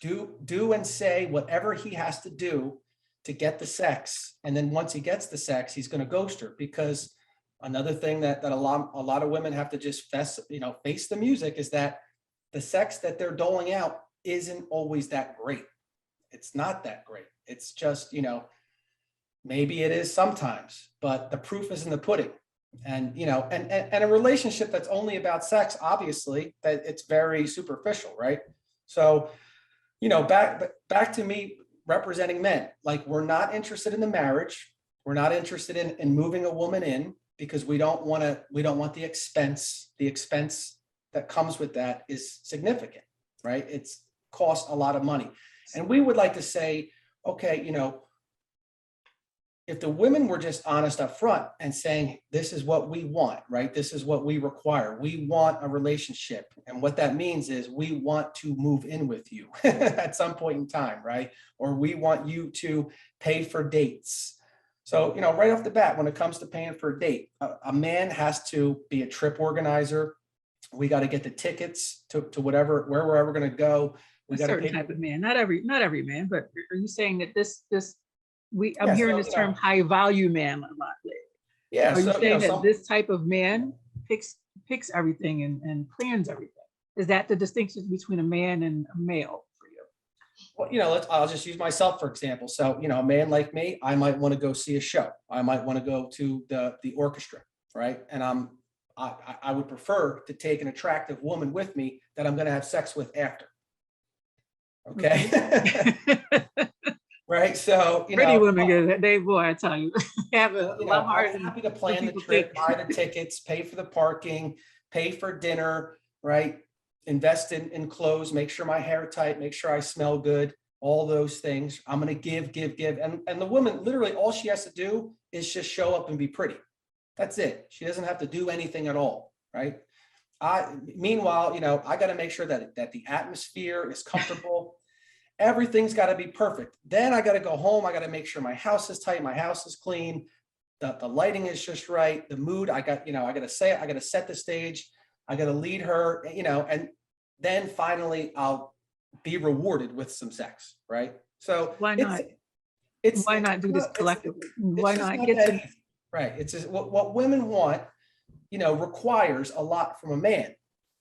B: do and say whatever he has to do to get the sex. And then once he gets the sex, he's going to ghost her. Because another thing that a lot of women have to just face the music is that the sex that they're doling out isn't always that great. It's not that great. It's just, maybe it is sometimes, but the proof is in the pudding. And, and a relationship that's only about sex, obviously, that it's very superficial, right? So, back to me representing men. Like, we're not interested in the marriage. We're not interested in moving a woman in, because we don't want the expense. The expense that comes with that is significant, right? It's cost a lot of money. And we would like to say, okay, if the women were just honest up front and saying, this is what we want, right? This is what we require. We want a relationship. And what that means is we want to move in with you at some point in time, right? Or we want you to pay for dates. So, right off the bat, when it comes to paying for a date, a man has to be a trip organizer. We got to get the tickets to where we're ever going to go. We got to pay.
A: Type of man, not every man, but are you saying that I'm hearing this term high value man a lot lately?
B: Yeah.
A: Are you saying that this type of man picks everything and plans everything? Is that the distinction between a man and a male for you?
B: Well, I'll just use myself, for example. So, a man like me, I might want to go see a show. I might want to go to the orchestra, right? And I would prefer to take an attractive woman with me that I'm going to have sex with after. Okay. right? So,
A: Pretty women, they, boy, I tell you, have a lot
B: I'm
A: harder
B: happy to
A: than
B: plan the
A: people think.
B: trip, buy the tickets, pay for the parking, pay for dinner, right? Invest in clothes, make sure my hair tight, make sure I smell good, all those things. I'm going to give. And the woman, literally all she has to do is just show up and be pretty. That's it. She doesn't have to do anything at all, right? Meanwhile, I got to make sure that the atmosphere is comfortable. Everything's got to be perfect. Then I got to go home. I got to make sure my house is tight, my house is clean, the lighting is just right, the mood. I got to set the stage. I got to lead her, and then finally I'll be rewarded with some sex, right? So
A: why not? Why not do this collectively? Why not get to
B: right? It's just what women want, requires a lot from a man.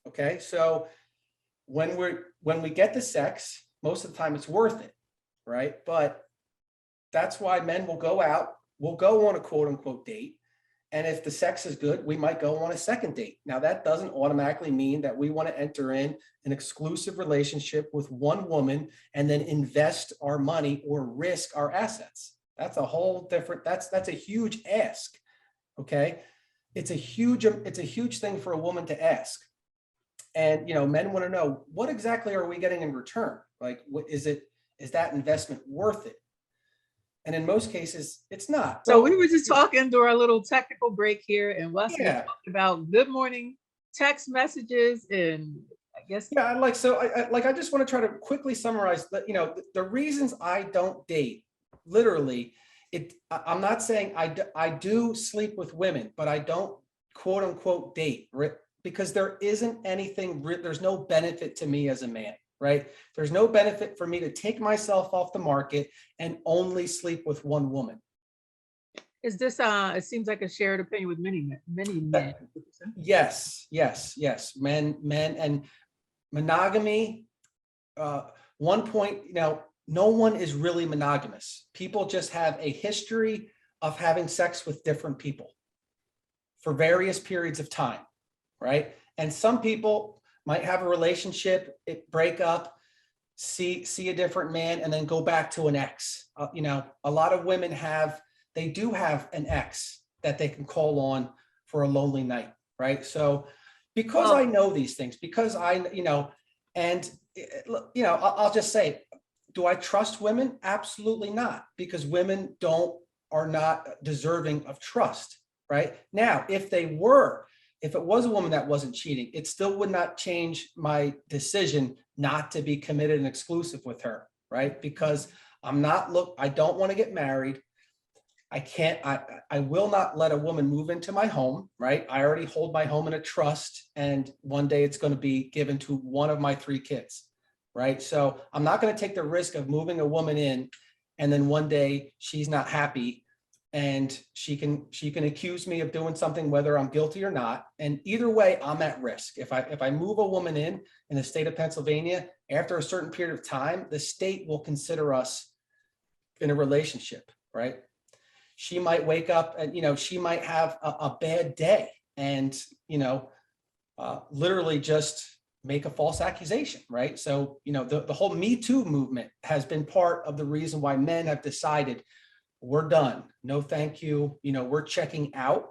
B: Okay, so when we get the sex, most of the time it's worth it, right? But that's why men will go out, will go on a quote unquote date. And if the sex is good, we might go on a second date. Now, that doesn't automatically mean that we want to enter in an exclusive relationship with one woman and then invest our money or risk our assets. That's a whole different, that's a huge ask. Okay. It's a huge thing for a woman to ask. And, men want to know, what exactly are we getting in return? Like, is that investment worth it? And in most cases, it's not.
A: So we were just talking during our little technical break here, and Wesley talked about good morning text messages, and I guess
B: I just want to try to quickly summarize that. The reasons I don't date, literally, I'm not saying I do sleep with women, but I don't quote unquote date, because there isn't anything. There's no benefit to me as a man. Right? There's no benefit for me to take myself off the market and only sleep with one woman.
A: Is this, it seems like a shared opinion with many men.
B: Yes. Men and monogamy, one point, no one is really monogamous. People just have a history of having sex with different people for various periods of time, right? And some people might have a relationship, break up, see a different man, and then go back to an ex. A lot of women do have an ex that they can call on for a lonely night, right? So because I know these things, because I'll just say, do I trust women? Absolutely not, because women are not deserving of trust, right? Now, if it was a woman that wasn't cheating, it still would not change my decision not to be committed and exclusive with her, right? Because I don't want to get married. I will not let a woman move into my home, right? I already hold my home in a trust, and one day it's going to be given to one of my 3 kids, right? So I'm not going to take the risk of moving a woman in, and then one day she's not happy, and she can accuse me of doing something, whether I'm guilty or not. And either way, I'm at risk. If I move a woman in the state of Pennsylvania, after a certain period of time, the state will consider us in a relationship, right? She might wake up and, she might have a bad day and, literally just make a false accusation, right? So, the whole Me Too movement has been part of the reason why men have decided, we're done. No, thank you. We're checking out.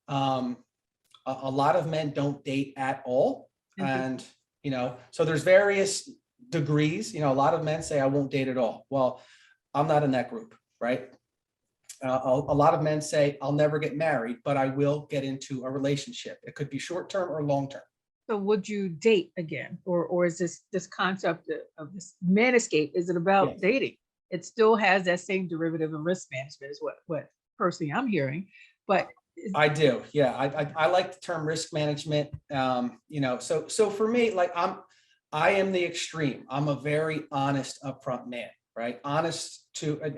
B: A lot of men don't date at all. And, so there's various degrees. A lot of men say, I won't date at all. Well, I'm not in that group, right? A lot of men say, I'll never get married, but I will get into a relationship. It could be short-term or long-term.
A: So would you date again? Or is this concept of this man escape, is it about dating? It still has that same derivative of risk management is what personally I'm hearing, but
B: I do. Yeah. I like the term risk management. So for me, like I am the extreme. I'm a very honest, upfront man, right? Honest and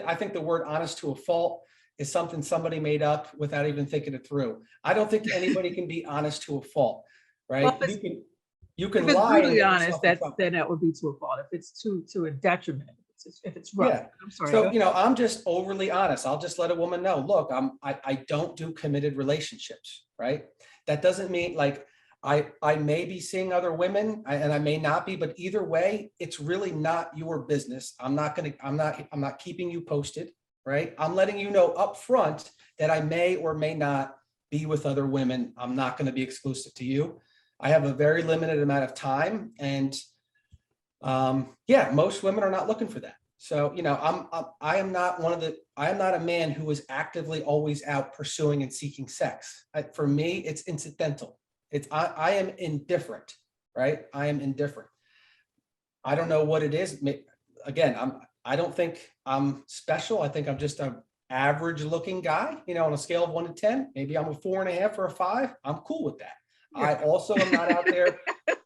B: I think the word honest to a fault is something somebody made up without even thinking it through. I don't think anybody can be honest to a fault, right?
A: Well,
B: you can
A: if it's
B: lie.
A: Brutally honest, then that would be to a fault. If it's to a detriment, if it's rough.
B: Yeah.
A: I'm sorry.
B: So, I'm just overly honest. I'll just let a woman know, look, I don't do committed relationships, right? That doesn't mean, like, I may be seeing other women and I may not be, but either way, it's really not your business. I'm not keeping you posted, right? I'm letting you know up front that I may or may not be with other women. I'm not going to be exclusive to you. I have a very limited amount of time, and yeah, most women are not looking for that. So, I am not I am not a man who is actively always out pursuing and seeking sex. For me, it's incidental. I am indifferent, right? I am indifferent. I don't know what it is. Again, I don't think I'm special. I think I'm just an average looking guy, on a scale of 1 to 10. Maybe I'm a 4.5 or a 5. I'm cool with that. I also am not out there.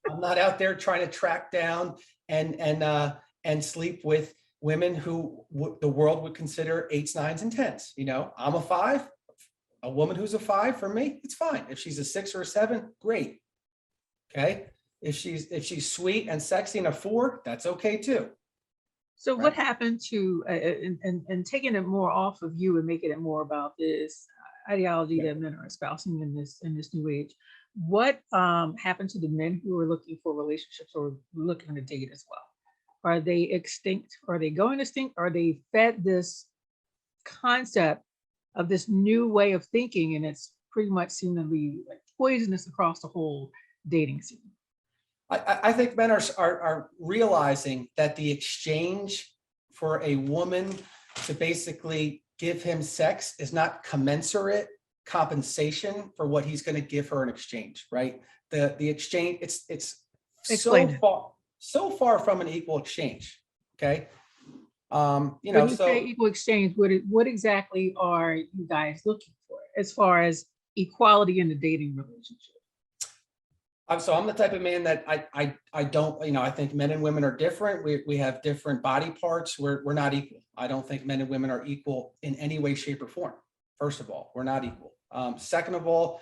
B: I'm not out there trying to track down and sleep with women who the world would consider 8s, 9s, and 10s. I'm a 5. A woman who's a 5, for me, it's fine. If she's a 6 or a 7, great. Okay. If she's sweet and sexy and a 4, that's okay too.
A: So
B: Right.
A: what happened to, and taking it more off of you and making it more about this ideology
B: Yeah.
A: that men are espousing in this new age? What happened to the men who are looking for relationships or looking to date as well? Are they extinct? Are they going extinct? Are they fed this concept of this new way of thinking, and it's pretty much seemed to be like poisonous across the whole dating scene?
B: I think men are realizing that the exchange for a woman to basically give him sex is not commensurate compensation for what he's going to give her in exchange, right? The exchange, it's
A: Explain it.
B: so far from an equal exchange. Okay.
A: When you say
B: So
A: equal exchange, what exactly are you guys looking for as far as equality in the dating relationship?
B: I'm the type of man that I don't, I think men and women are different. We have different body parts. We're not equal. I don't think men and women are equal in any way, shape, or form. First of all, we're not equal. Second of all,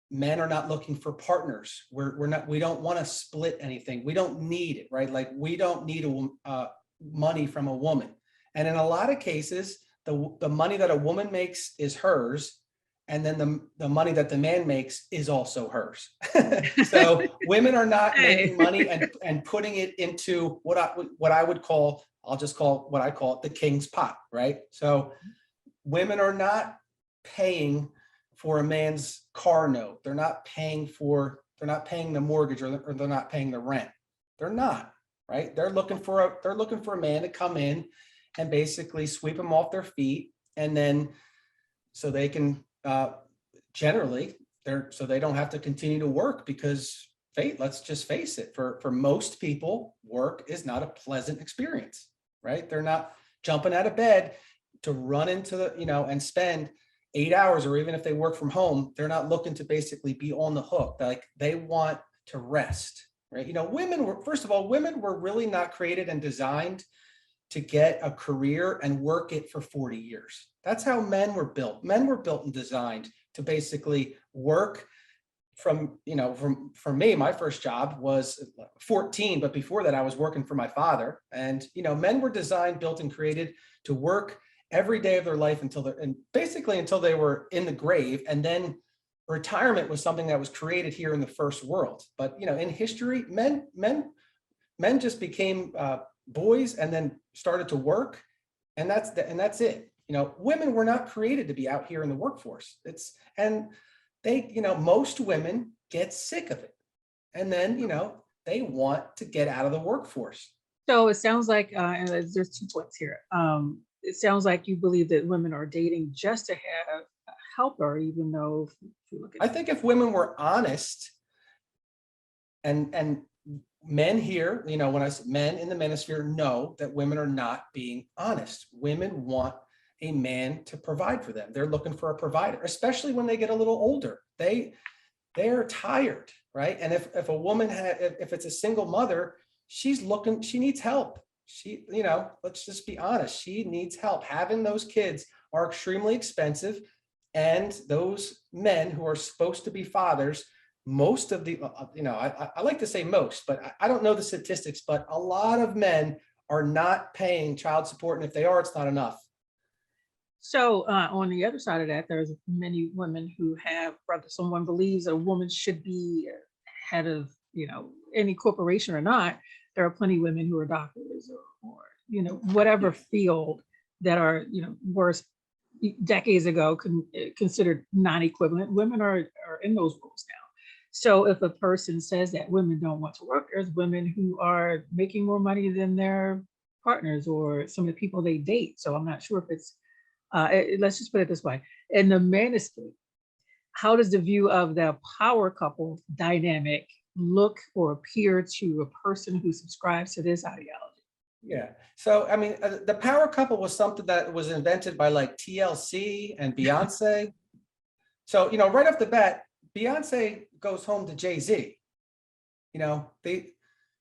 B: men are not looking for partners. We don't want to split anything. We don't need it, right? Like, we don't need money from a woman. And in a lot of cases, the money that a woman makes is hers. And then the money that the man makes is also hers. So women are not making money and putting it into what I would call, I'll just call what I call it the king's pot, right? So women are not paying for a man's car note. They're not paying the mortgage, or they're not paying the rent. They're not, right? They're looking for a man to come in and basically sweep them off their feet, and then so they can generally so they don't have to continue to work, because let's just face it, for most people, work is not a pleasant experience, right? They're not jumping out of bed to run into and spend 8 hours, or even if they work from home, they're not looking to basically be on the hook. Like, they want to rest, right? Women were really not created and designed to get a career and work it for 40 years. That's how men were built. Men were built and designed to basically work from for me, my first job was 14, but before that I was working for my father. And, men were designed, built, and created to work every day of their life until they were in the grave. And then retirement was something that was created here in the first world. But, in history, men just became boys and then started to work. And that's it. Women were not created to be out here in the workforce. Most women get sick of it. And then, they want to get out of the workforce.
A: So it sounds like, and there's 2 points here. It sounds like you believe that women are dating just to have a helper, even though if you look at
B: I think if women were honest, and men here, when I say men in the manosphere, know that women are not being honest. Women want a man to provide for them. They're looking for a provider, especially when they get a little older. They're tired, right? And if a woman if it's a single mother, she needs help. Let's just be honest. She needs help. Having those kids are extremely expensive. And those men who are supposed to be fathers, most of the, I like to say most, but I don't know the statistics, but a lot of men are not paying child support. And if they are, it's not enough.
A: So on the other side of that, there's many women who have, whether someone believes a woman should be head of, any corporation or not, there are plenty of women who are doctors or whatever field that are, worse decades ago considered non-equivalent. Women are in those roles now. So if a person says that women don't want to work, there's women who are making more money than their partners or some of the people they date. So I'm not sure if it's let's just put it this way. In the manosphere, how does the view of the power couple dynamic look or appear to a person who subscribes to this ideology?
B: Yeah. So, I mean, the power couple was something that was invented by like TLC and Beyonce. So, right off the bat, Beyonce goes home to Jay-Z.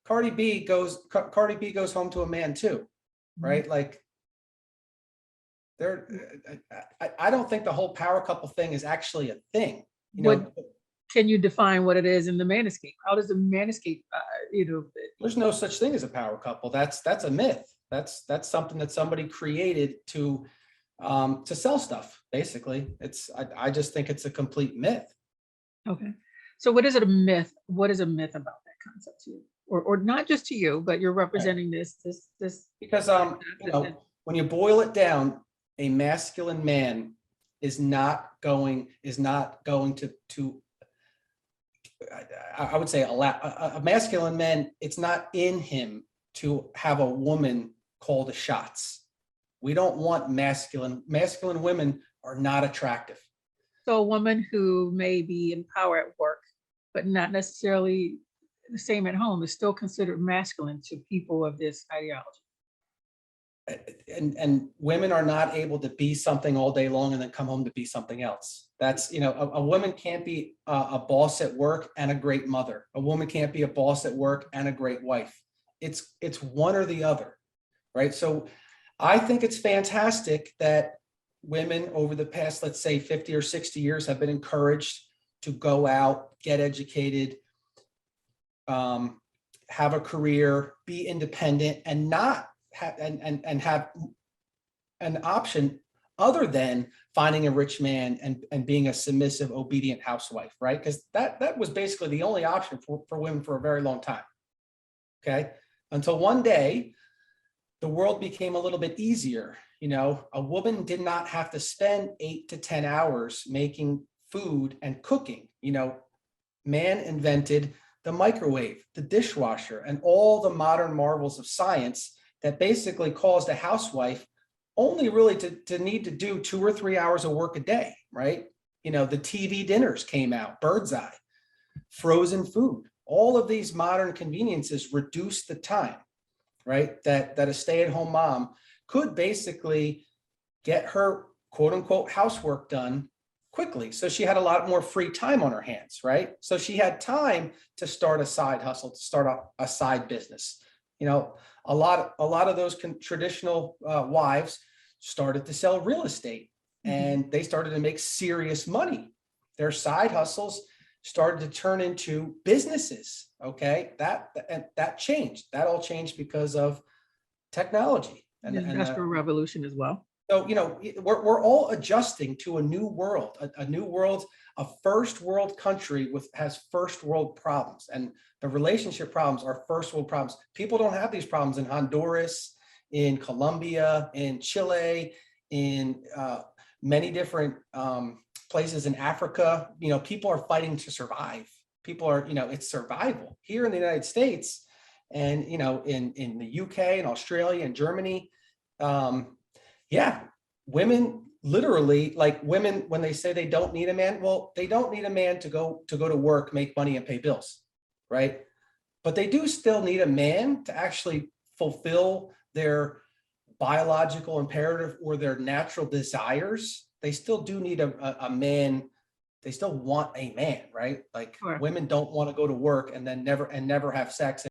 B: Cardi B goes home to a man too, right? Like, I don't think the whole power couple thing is actually a thing.
A: Can you define what it is in the manoscape? How does the manoscape,
B: There's no such thing as a power couple. That's a myth. That's something that somebody created to sell stuff. Basically, I just think it's a complete myth.
A: Okay. So what is it a myth? What is a myth about that concept to you? Or not just to you, but you're representing this.
B: Because when you boil it down, a masculine man is not going to I would say a masculine man, it's not in him to have a woman call the shots. We don't want masculine women are not attractive.
A: So a woman who may be in power at work, but not necessarily the same at home, is still considered masculine to people of this ideology.
B: And women are not able to be something all day long and then come home to be something else. That's, a woman can't be a boss at work and a great mother. A woman can't be a boss at work and a great wife. It's one or the other, right? So I think it's fantastic that women over the past, let's say 50 or 60 years have been encouraged to go out, get educated, have a career, be independent, and not have and have an option other than finding a rich man and being a submissive, obedient housewife, right? Because that was basically the only option for women for a very long time. Okay, until one day the world became a little bit easier. A woman did not have to spend 8 to 10 hours making food and cooking. Man invented the microwave, the dishwasher, and all the modern marvels of science that basically caused a housewife only really to need to do 2 or 3 hours of work a day, right? The TV dinners came out, bird's eye, frozen food. All of these modern conveniences reduced the time, right? That a stay-at-home mom could basically get her quote unquote housework done quickly. So she had a lot more free time on her hands, right? So she had time to start a side hustle, to start a side business. A lot of those traditional wives started to sell real estate, and they started to make serious money. Their side hustles started to turn into businesses. Okay, that changed. That all changed because of technology
A: and the industrial revolution as well.
B: So we're all adjusting to a new world, a new world, a first world country has first world problems, and the relationship problems are first world problems. People don't have these problems in Honduras, in Colombia, in Chile, in many different places in Africa. People are fighting to survive. People are, it's survival. Here in the United States and, in the UK and Australia and Germany, women literally, like women, when they say they don't need a man, well, they don't need a man to go to work, make money and pay bills, right? But they do still need a man to actually fulfill their biological imperative or their natural desires. They still do need a man. They still want a man, right? Like, sure. Women don't want to go to work and then never have sex